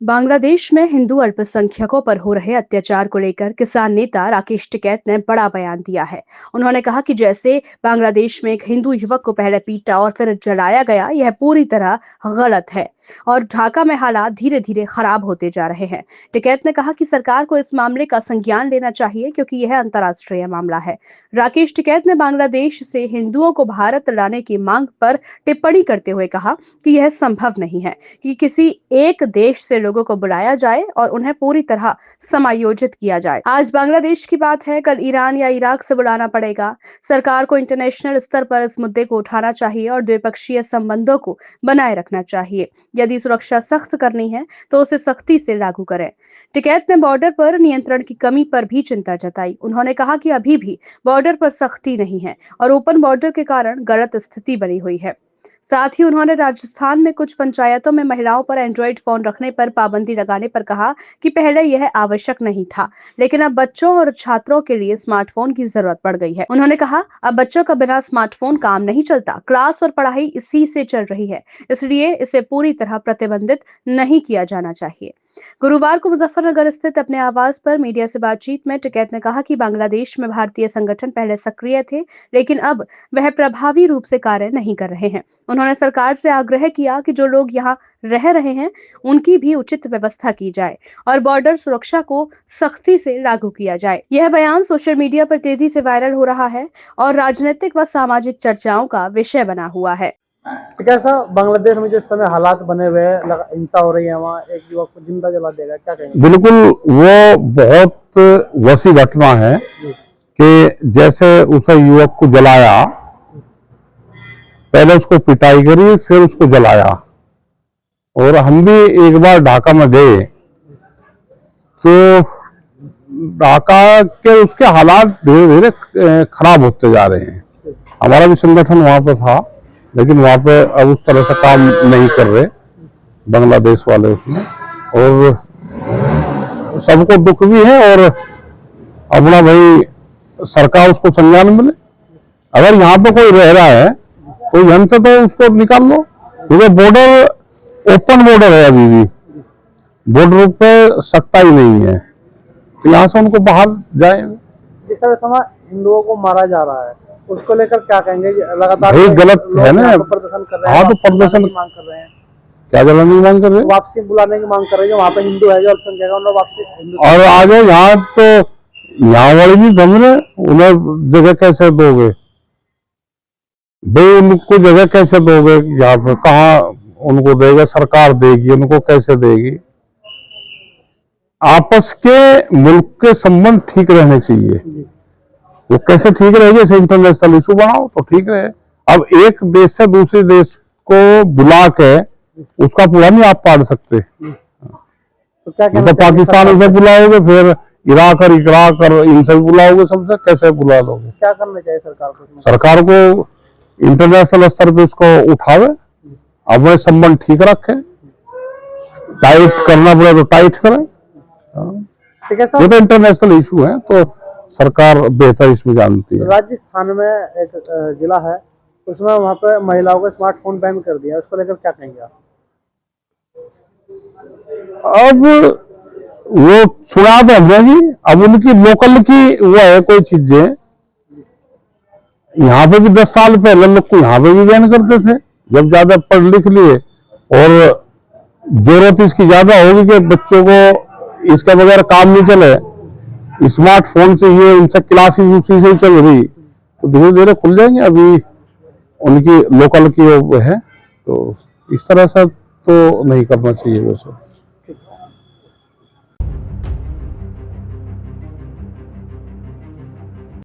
बांग्लादेश में हिंदू अल्पसंख्यकों पर हो रहे अत्याचार को लेकर किसान नेता राकेश टिकैत ने बड़ा बयान दिया है। उन्होंने कहा कि जैसे बांग्लादेश में एक हिंदू युवक को पहले पीटा और फिर जलाया गया, यह पूरी तरह गलत है और ढाका में हालात धीरे धीरे खराब होते जा रहे हैं। टिकैत ने कहा कि सरकार को इस मामले का संज्ञान लेना चाहिए क्योंकि यह अंतर्राष्ट्रीय मामला है। राकेश टिकैत ने बांग्लादेश से हिंदुओं को भारत लाने की मांग पर टिप्पणी करते हुए कहा कि यह संभव नहीं है कि किसी एक देश से लोगों को बुलाया जाए और उन्हें पूरी तरह समायोजित किया जाए। आज बांग्लादेश की बात है, कल ईरान या इराक से बुलाना पड़ेगा। सरकार को इंटरनेशनल स्तर पर इस मुद्दे को उठाना चाहिए और द्विपक्षीय संबंधों को बनाए रखना चाहिए। यदि सुरक्षा सख्त करनी है तो उसे सख्ती से लागू करें। टिकैत ने बॉर्डर पर नियंत्रण की कमी पर भी चिंता जताई। उन्होंने कहा कि अभी भी बॉर्डर पर सख्ती नहीं है और ओपन बॉर्डर के कारण गलत स्थिति बनी हुई है। साथ ही उन्होंने राजस्थान में कुछ पंचायतों में महिलाओं पर एंड्रॉइड फोन रखने पर पाबंदी लगाने पर कहा कि पहले यह आवश्यक नहीं था, लेकिन अब बच्चों और छात्रों के लिए स्मार्टफोन की जरूरत पड़ गई है। उन्होंने कहा, अब बच्चों का बिना स्मार्टफोन काम नहीं चलता, क्लास और पढ़ाई इसी से चल रही है, इसलिए इसे पूरी तरह प्रतिबंधित नहीं किया जाना चाहिए। गुरुवार को मुजफ्फरनगर स्थित अपने आवास पर मीडिया से बातचीत में टिकैत ने कहा कि बांग्लादेश में भारतीय संगठन पहले सक्रिय थे, लेकिन अब वह प्रभावी रूप से कार्य नहीं कर रहे हैं। उन्होंने सरकार से आग्रह किया कि जो लोग यहाँ रह रहे हैं, उनकी भी उचित व्यवस्था की जाए और बॉर्डर सुरक्षा को सख्ती से लागू किया जाए। यह बयान सोशल मीडिया पर तेजी से वायरल हो रहा है और राजनीतिक व सामाजिक चर्चाओं का विषय बना हुआ है। तो कैसा बांग्लादेश में जिस समय हालात बने हुए हैं, हिंसा हो रही है, वहाँ एक युवक को जिंदा जला देगा, क्या कहेंगे? बिल्कुल, वो बहुत वसी घटना है कि जैसे उस युवक को जलाया, पहले उसको पिटाई करी, फिर उसको जलाया। और हम भी एक बार ढाका में गए तो ढाका के उसके हालात धीरे धीरे खराब होते जा रहे हैं। हमारा भी संगठन वहां पर था, लेकिन वहां पे अब उस तरह से काम नहीं कर रहे बांग्लादेश वाले उसमें, और सबको दुख भी है। और अपना भाई सरकार उसको संज्ञान मिले। अगर यहाँ पे कोई रह रहा है तो यहाँ से तो उसको निकाल लो, क्योंकि बॉर्डर ओपन बॉर्डर है, अभी भी बॉर्डर पे सख्ताई नहीं है, तो यहाँ से उनको बाहर जाए। जिस तरह से हिंदुओं को मारा जा रहा है, उसको लेकर क्या कहेंगे? लगातार गलत है ना, प्रदर्शन कर रहे हैं। हाँ, तो प्रदर्शन मांग कर रहे हैं, क्या जलाने की मांग कर रहे हैं? वापसी बुलाने की मांग कर रहे हैं। वहाँ पे हिंदू है जो अल्पसंख्यक, उन्हें वापसी। और आगे यहाँ तो यहाँ वाले भी समझ रहे, उन्हें जगह कैसे दोगे भाई? उनको जगह कैसे दोगे? यहाँ पे कहाँ उनको देगा? सरकार देगी, उनको कैसे देगी? आपस के मुल्क के संबंध ठीक रहने चाहिए। वो कैसे ठीक रहेगी? जैसे इंटरनेशनल इशू बनाओ तो ठीक रहे। अब एक देश से दूसरे देश को बुला के उसका पूरा नहीं आप पाड़ सकते। तो क्या तो पाकिस्तान से बुलाओगे, फिर इराक और इनसे बुलाओगे, सबसे कैसे बुला लोगे? क्या करना चाहिए सरकार को? सरकार को इंटरनेशनल स्तर पे उसको उठावे, अपने संबंध ठीक रखे, टाइट करना पड़े तो टाइट करें। ठीक है सर, ये तो इंटरनेशनल इशू है, तो सरकार बेहतर इसमें जानती है। राजस्थान में एक जिला है, उसमें वहाँ पे महिलाओं को स्मार्टफोन बैन कर दिया, उसको लेकर क्या कहेंगे आप? अब वो सुना तो हमने भी, अब उनकी लोकल की वो है कोई चीजें। यहाँ पे भी 10 साल पहले लोग को यहाँ पे भी बैन करते थे, जब ज्यादा पढ़ लिख लिए, और जरूरत इसकी ज्यादा होगी कि बच्चों को इसके बगैर काम नहीं चले, स्मार्टफोन से ये उनसे क्लासेस उसी से चल रही, तो धीरे धीरे खुल जाएंगे। अभी उनकी लोकल की वो है, तो इस तरह से तो नहीं करना चाहिए वैसे।